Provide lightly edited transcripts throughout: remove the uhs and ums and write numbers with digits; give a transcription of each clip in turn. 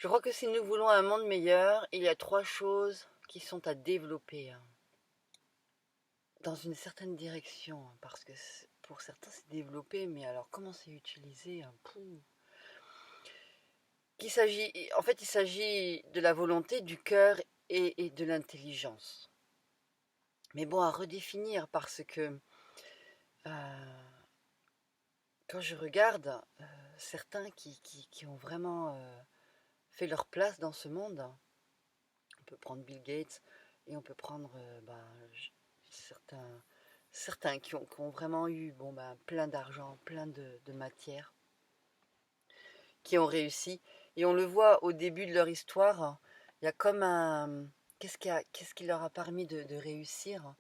Je crois que si nous voulons un monde meilleur, il y a trois choses qui sont à développer dans une certaine direction, parce que pour certains c'est développé, mais alors comment c'est utilisé, pouh. En fait, il s'agit de la volonté, du cœur et de l'intelligence. Mais bon, à redéfinir parce que euh, quand je regarde certains qui ont vraiment fait leur place dans ce monde, on peut prendre Bill Gates et on peut prendre certains, certains qui ont vraiment eu plein d'argent, plein de matière, qui ont réussi. Et on le voit au début de leur histoire, il y a comme un... Qu'est-ce qui leur a permis de réussir?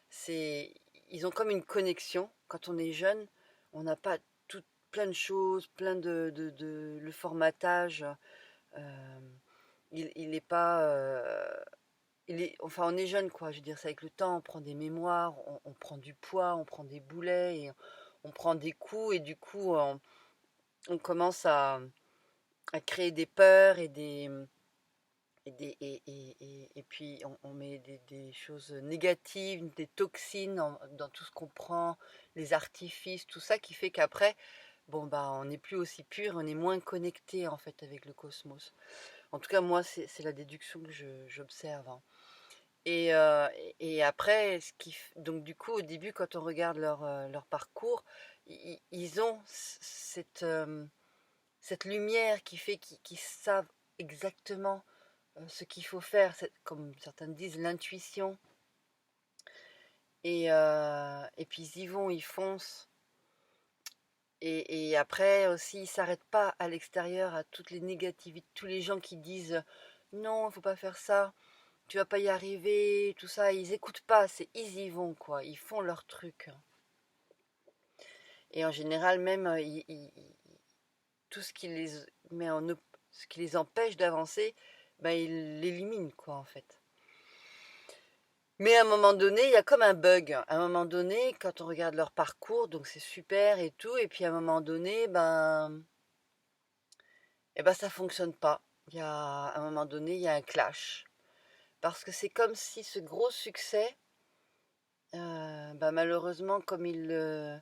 C'est, ils ont comme une connexion. Quand on est jeune, on n'a pas tout, plein de choses, le formatage. euh, il n'est pas... enfin, on est jeune, quoi. Je veux dire, c'est avec le temps, on prend des mémoires, on prend du poids, on prend des boulets, et on prend des coups, et du coup, on commence à créer des peurs et puis on met des choses négatives, des toxines dans tout ce qu'on prend, les artifices, tout ça qui fait qu'après, on n'est plus aussi pur, on est moins connecté en fait avec le cosmos. En tout cas, moi, c'est la déduction que j'observe, hein. Et après, donc du coup, au début, quand on regarde leur parcours, ils ont cette lumière qui fait qu'ils savent exactement ce qu'il faut faire, comme certains disent, l'intuition. Et puis ils y vont, ils foncent. Et après aussi, ils s'arrêtent pas à l'extérieur à toutes les négativités, tous les gens qui disent non, faut pas faire ça, tu vas pas y arriver, tout ça. Ils écoutent pas, ils y vont quoi, ils font leur truc. Et en général, même tout ce qui les met ce qui les empêche d'avancer, ils l'éliminent quoi en fait. Mais à un moment donné, il y a comme un bug. À un moment donné, quand on regarde leur parcours, donc c'est super et tout, et puis à un moment donné, ça fonctionne pas. À un moment donné, il y a un clash. Parce que c'est comme si ce gros succès, malheureusement, comme il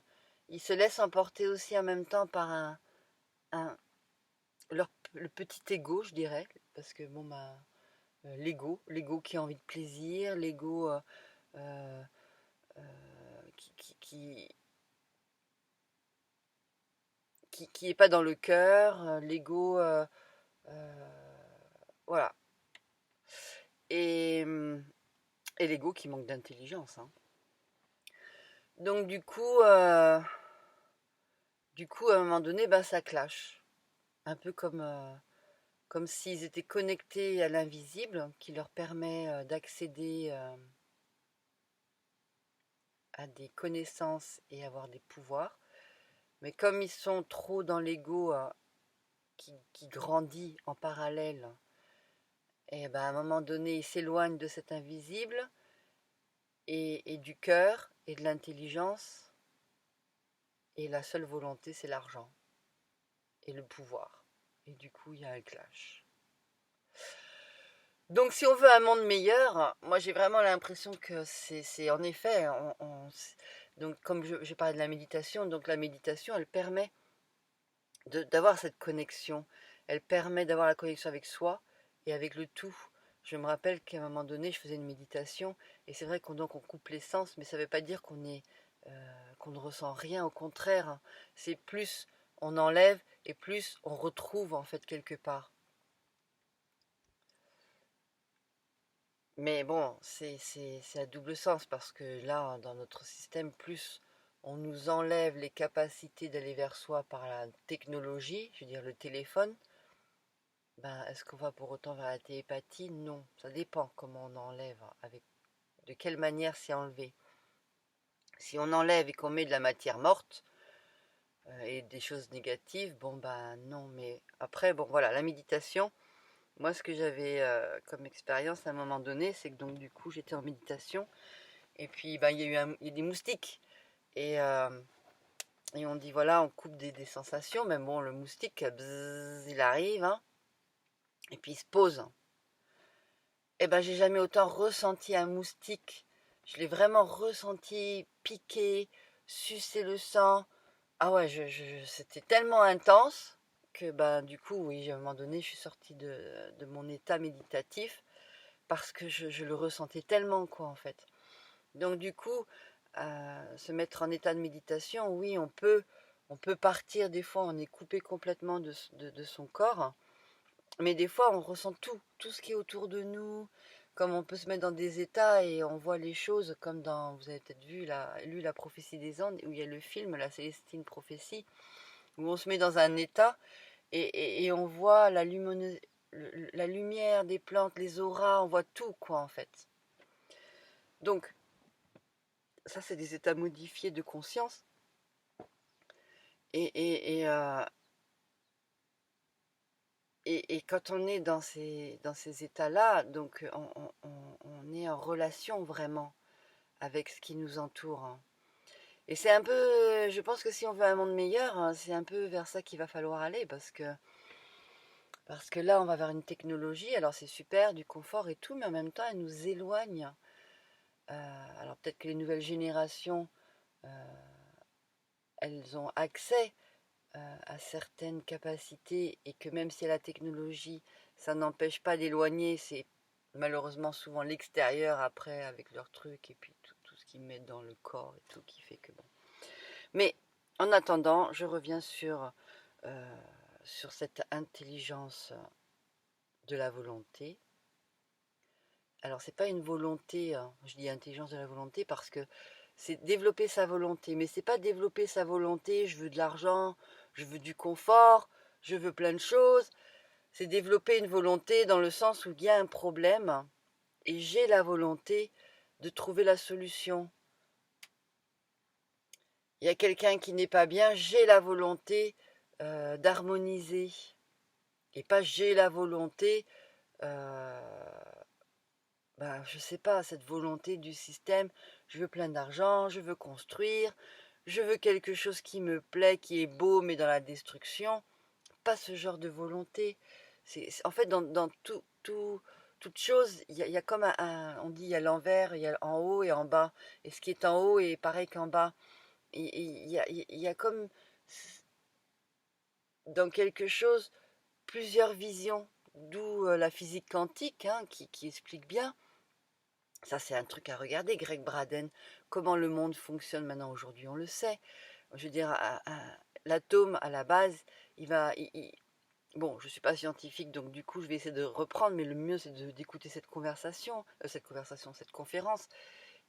se laisse emporter aussi en même temps par un- le petit ego, je dirais, parce que l'ego qui a envie de plaisir, l'ego euh, qui qui est pas dans le cœur, l'ego, euh, voilà. Et, hum, et l'ego qui manque d'intelligence, hein. Donc du coup, à un moment donné, ça clash. Un peu comme s'ils étaient connectés à l'invisible, qui leur permet d'accéder à des connaissances et avoir des pouvoirs. Mais comme ils sont trop dans l'ego qui grandit en parallèle, et à un moment donné, ils s'éloignent de cet invisible et du cœur et de l'intelligence. Et la seule volonté, c'est l'argent et le pouvoir. Et du coup, il y a un clash. Donc, si on veut un monde meilleur, moi j'ai vraiment l'impression que c'est en effet, donc comme je parlais de la méditation, donc la méditation, elle permet d'avoir cette connexion. Elle permet d'avoir la connexion avec soi et avec le tout. Je me rappelle qu'à un moment donné, je faisais une méditation et c'est vrai qu'on coupe les sens, mais ça ne veut pas dire qu'on ne ressent rien. Au contraire, hein. C'est plus on enlève et plus on retrouve en fait quelque part. Mais bon, c'est à double sens parce que là, dans notre système, plus on nous enlève les capacités d'aller vers soi par la technologie, je veux dire le téléphone. Est-ce qu'on va pour autant vers la télépathie? Non, ça dépend comment on enlève, de quelle manière c'est enlevé. Si on enlève et qu'on met de la matière morte et des choses négatives, non. Mais après, voilà, la méditation, moi ce que j'avais comme expérience à un moment donné, c'est que donc du coup j'étais en méditation et puis il y a des moustiques et on dit voilà, on coupe des sensations, mais bon, le moustique, bzzz, il arrive, hein. et puis il se pose. Eh ben, j'ai jamais autant ressenti un moustique. Je l'ai vraiment ressenti piquer, sucer le sang. Ah ouais, c'était tellement intense que ben, du coup, oui, à un moment donné, je suis sortie de mon état méditatif parce que je le ressentais tellement, quoi, en fait. Donc du coup, se mettre en état de méditation, oui, on peut partir des fois, on est coupé complètement de son corps, mais des fois on ressent tout ce qui est autour de nous, comme on peut se mettre dans des états et on voit les choses comme dans, vous avez peut-être lu La prophétie des Andes, où il y a le film, la Célestine prophétie, où on se met dans un état et on voit la lumière des plantes, les auras, on voit tout, quoi, en fait. Donc, ça, c'est des états modifiés de conscience. Et, et, et, euh, et quand on est dans ces états-là, donc on est en relation vraiment avec ce qui nous entoure, hein. Et c'est un peu, je pense que si on veut un monde meilleur, hein, c'est un peu vers ça qu'il va falloir aller parce que là, on va vers une technologie, alors c'est super, du confort et tout, mais en même temps, elle nous éloigne. Alors peut-être que les nouvelles générations, euh, elles ont accès à certaines capacités et que même si la technologie, ça n'empêche pas d'éloigner, c'est malheureusement souvent l'extérieur après avec leurs trucs et puis tout ce qu'ils mettent dans le corps et tout qui fait que bon. Mais en attendant, je reviens euh, sur cette intelligence de la volonté. Alors c'est pas une volonté, hein, je dis intelligence de la volonté parce que c'est développer sa volonté, mais c'est pas développer sa volonté, je veux de l'argent, je veux du confort, je veux plein de choses. C'est développer une volonté dans le sens où il y a un problème et j'ai la volonté de trouver la solution. Il y a quelqu'un qui n'est pas bien, j'ai la volonté d'harmoniser. Et pas j'ai la volonté, je sais pas, cette volonté du système, je veux plein d'argent, je veux construire, je veux quelque chose qui me plaît, qui est beau mais dans la destruction. Pas ce genre de volonté. En fait, dans toute chose, il y a comme on dit, il y a l'envers, il y a en haut et en bas. Et ce qui est en haut est pareil qu'en bas. Et il y a comme dans quelque chose plusieurs visions, d'où la physique quantique, hein, qui explique bien. Ça, c'est un truc à regarder, Greg Braden. Comment le monde fonctionne maintenant aujourd'hui, on le sait. Je veux dire, l'atome, à la base, bon, je ne suis pas scientifique, donc du coup, je vais essayer de reprendre, mais le mieux, c'est d'écouter cette conférence,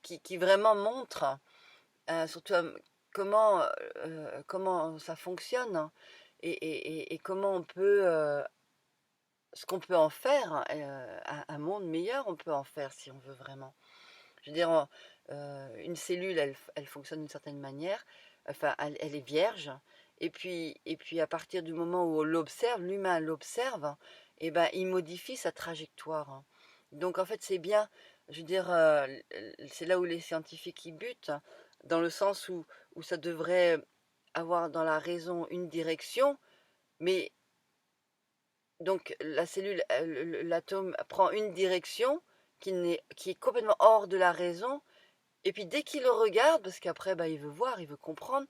qui vraiment montre, surtout comment ça fonctionne, hein, et comment on peut, ce qu'on peut en faire, un monde meilleur, on peut en faire si on veut vraiment. Je veux dire, une cellule, elle fonctionne d'une certaine manière, enfin, elle est vierge, et puis à partir du moment où on l'observe, l'humain l'observe, et ben, il modifie sa trajectoire, hein. Donc en fait, c'est bien, je veux dire, c'est là où les scientifiques y butent, dans le sens où ça devrait avoir dans la raison une direction, mais donc la cellule, l'atome prend une direction qui est complètement hors de la raison, et puis dès qu'il le regarde, parce qu'après bah, il veut voir, il veut comprendre,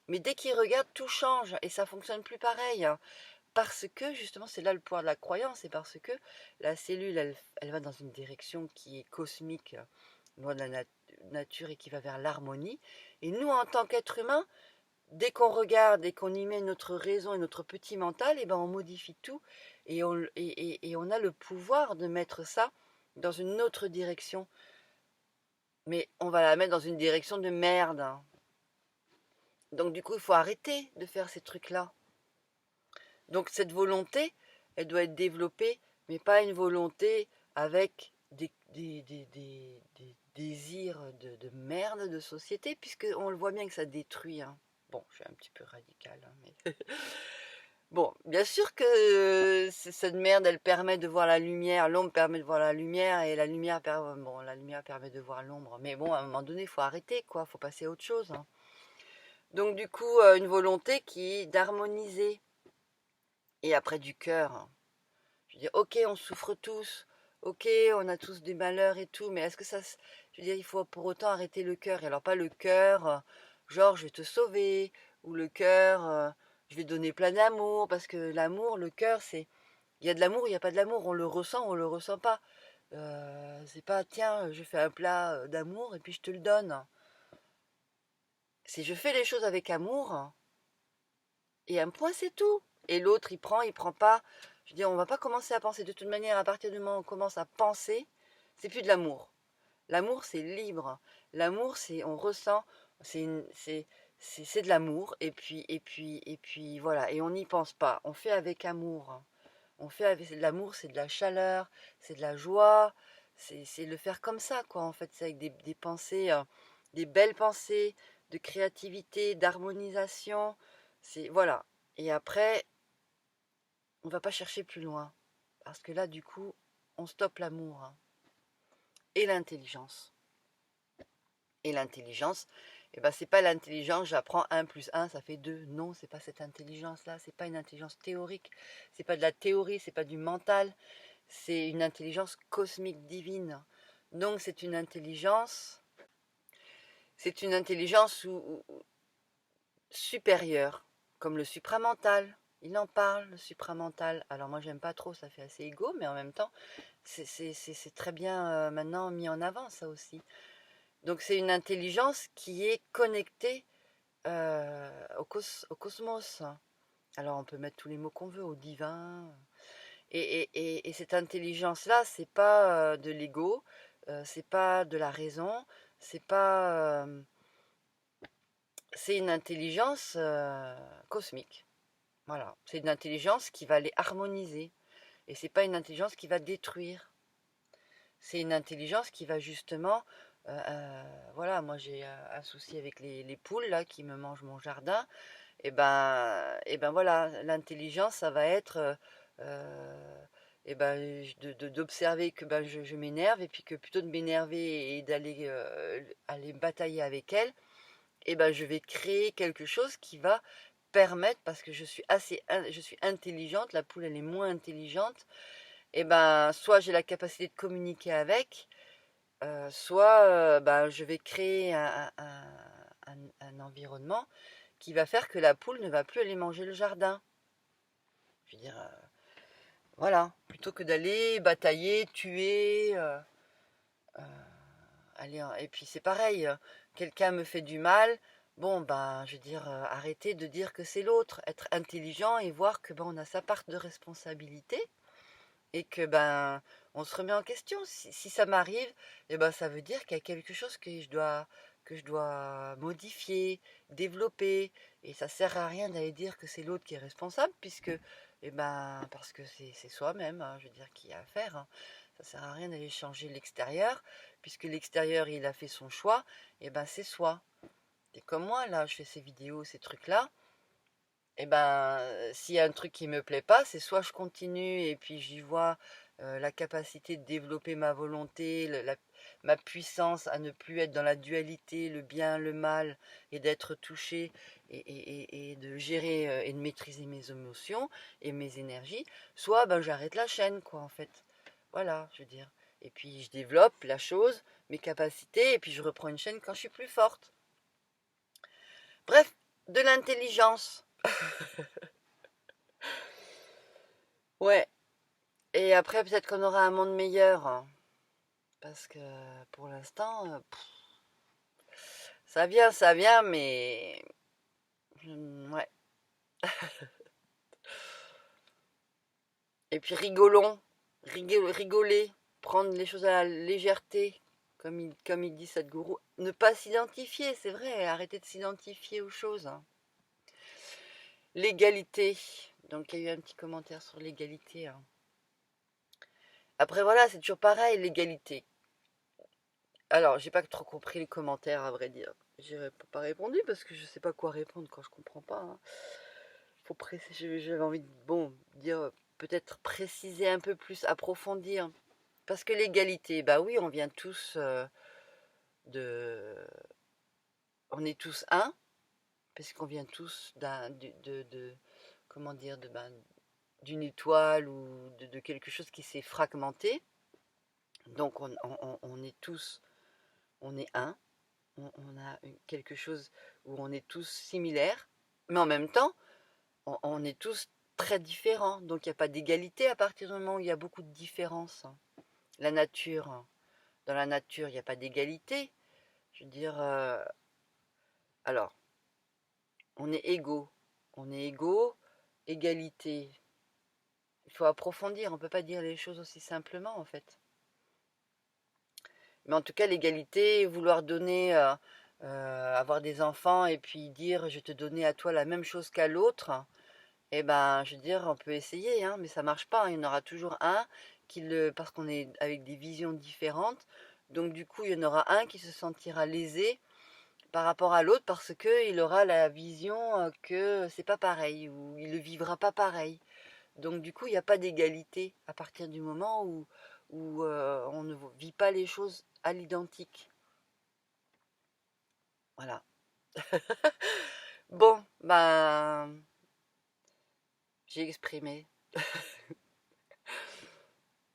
mais dès qu'il regarde, tout change et ça fonctionne plus pareil, hein. Parce que justement, c'est là le pouvoir de la croyance, c'est parce que la cellule, elle va dans une direction qui est cosmique, loin de la nature et qui va vers l'harmonie. Et nous, en tant qu'êtres humains, dès qu'on regarde et qu'on y met notre raison et notre petit mental, et ben on modifie tout et on a le pouvoir de mettre ça dans une autre direction. Mais on va la mettre dans une direction de merde, hein. Donc du coup, il faut arrêter de faire ces trucs-là. Donc cette volonté, elle doit être développée, mais pas une volonté avec des désirs de merde de société, puisqu'on le voit bien que ça détruit, hein. Bon, je suis un petit peu radical, hein, mais... Bon, bien sûr que cette merde, elle permet de voir la lumière, l'ombre permet de voir la lumière, et la lumière permet de voir l'ombre. Mais bon, à un moment donné, il faut arrêter, quoi, faut passer à autre chose, hein. Donc du coup, une volonté qui est d'harmoniser. Et après du cœur, hein. Je veux dire, ok, on souffre tous, ok, on a tous des malheurs et tout, mais est-ce que ça, je veux dire, il faut pour autant arrêter le cœur, et alors pas le cœur, genre je vais te sauver, ou le cœur, je vais donner plein d'amour, parce que l'amour, le cœur, c'est, il y a de l'amour, il n'y a pas de l'amour, on le ressent pas. C'est pas, tiens, je fais un plat d'amour et puis je te le donne. Si je fais les choses avec amour, et un point, c'est tout. Et l'autre, il prend pas. Je veux dire, on va pas commencer à penser. De toute manière, à partir du moment où on commence à penser, c'est plus de l'amour. L'amour, c'est libre. L'amour, c'est, on ressent, c'est, c'est de l'amour. Et puis, voilà. Et on n'y pense pas. On fait avec amour. On fait avec l'amour, c'est de la chaleur, c'est de la joie. C'est le faire comme ça, quoi. En fait, c'est avec des pensées, des belles pensées, de créativité, d'harmonisation. C'est, voilà. Et après, on va pas chercher plus loin. Parce que là, du coup, on stoppe l'amour, hein. Et l'intelligence. Et l'intelligence, eh ben, c'est pas l'intelligence, j'apprends un plus un ça fait 2. Non, c'est pas cette intelligence-là, c'est pas une intelligence théorique, c'est pas de la théorie, c'est pas du mental, c'est une intelligence cosmique divine. Donc c'est une intelligence supérieure, comme le supramental. Il en parle, le supramental. Alors moi j'aime pas trop, ça fait assez égo, mais en même temps, c'est très bien maintenant mis en avant ça aussi. Donc c'est une intelligence qui est connectée au cosmos. Alors on peut mettre tous les mots qu'on veut, au divin. Et cette intelligence-là, c'est pas de l'ego, c'est pas de la raison, c'est pas, c'est une intelligence cosmique. Voilà, c'est une intelligence qui va les harmoniser. Et c'est pas une intelligence qui va détruire. C'est une intelligence qui va justement, voilà, moi j'ai un souci avec les poules là qui me mangent mon jardin. Et ben voilà, l'intelligence, ça va être, et ben, d'observer que ben, je m'énerve et puis que plutôt de m'énerver et d'aller aller batailler avec elle, et ben je vais créer quelque chose qui va permettre, parce que je suis intelligente, la poule elle est moins intelligente, et ben soit j'ai la capacité de communiquer avec, soit ben, je vais créer un environnement qui va faire que la poule ne va plus aller manger le jardin. Je veux dire, voilà, plutôt que d'aller batailler, tuer, euh, et puis c'est pareil, quelqu'un me fait du mal, bon ben, je veux dire, arrêter de dire que c'est l'autre, être intelligent et voir que ben on a sa part de responsabilité et que ben on se remet en question. Si ça m'arrive, et ben ça veut dire qu'il y a quelque chose que je dois modifier, développer, et ça sert à rien d'aller dire que c'est l'autre qui est responsable, puisque et ben parce que c'est soi-même, hein, je veux dire, qui a à faire, hein. Ça sert à rien d'aller changer l'extérieur, puisque l'extérieur il a fait son choix, et ben c'est soi. Et comme moi là, je fais ces vidéos, ces trucs-là, et ben, s'il y a un truc qui me plaît pas, c'est soit je continue et puis j'y vois la capacité de développer ma volonté, ma puissance à ne plus être dans la dualité, le bien, le mal, et d'être touché et de gérer et de maîtriser mes émotions et mes énergies, soit ben, j'arrête la chaîne, quoi, en fait. Voilà, je veux dire. Et puis je développe la chose, mes capacités, et puis je reprends une chaîne quand je suis plus forte. Bref, de l'intelligence. Ouais. Et après, peut-être qu'on aura un monde meilleur, hein. Parce que pour l'instant, ça vient, mais ouais. Et puis rigolons, rigoler, prendre les choses à la légèreté, comme il dit Sadhguru. Ne pas s'identifier, c'est vrai, arrêter de s'identifier aux choses, hein. L'égalité. Donc il y a eu un petit commentaire sur l'égalité, hein. Après voilà, c'est toujours pareil, l'égalité. Alors, j'ai pas trop compris les commentaires, à vrai dire. J'ai pas répondu parce que je sais pas quoi répondre quand je comprends pas, hein. Faut préciser, j'avais envie de bon, dire peut-être préciser un peu plus, approfondir. Parce que l'égalité, bah oui, on vient tous de. On est tous un, parce qu'on vient tous comment dire, d'une étoile ou de quelque chose qui s'est fragmenté. Donc on est tous, on est un, on a quelque chose où on est tous similaires, mais en même temps, on est tous très différents. Donc il n'y a pas d'égalité à partir du moment où il y a beaucoup de différences. La nature, dans la nature, il n'y a pas d'égalité. Je veux dire, alors, on est égaux, égalité. Il faut approfondir, on ne peut pas dire les choses aussi simplement en fait. Mais en tout cas, l'égalité, vouloir donner, avoir des enfants et puis dire je vais te donner à toi la même chose qu'à l'autre, eh ben, je veux dire, on peut essayer, hein, mais ça marche pas, hein. Il y en aura toujours un parce qu'on est avec des visions différentes. Donc du coup, il y en aura un qui se sentira lésé par rapport à l'autre parce que il aura la vision que c'est pas pareil ou il le vivra pas pareil. Donc du coup, il n'y a pas d'égalité à partir du moment où on ne vit pas les choses à l'identique. Voilà. Bon, ben, j'ai exprimé.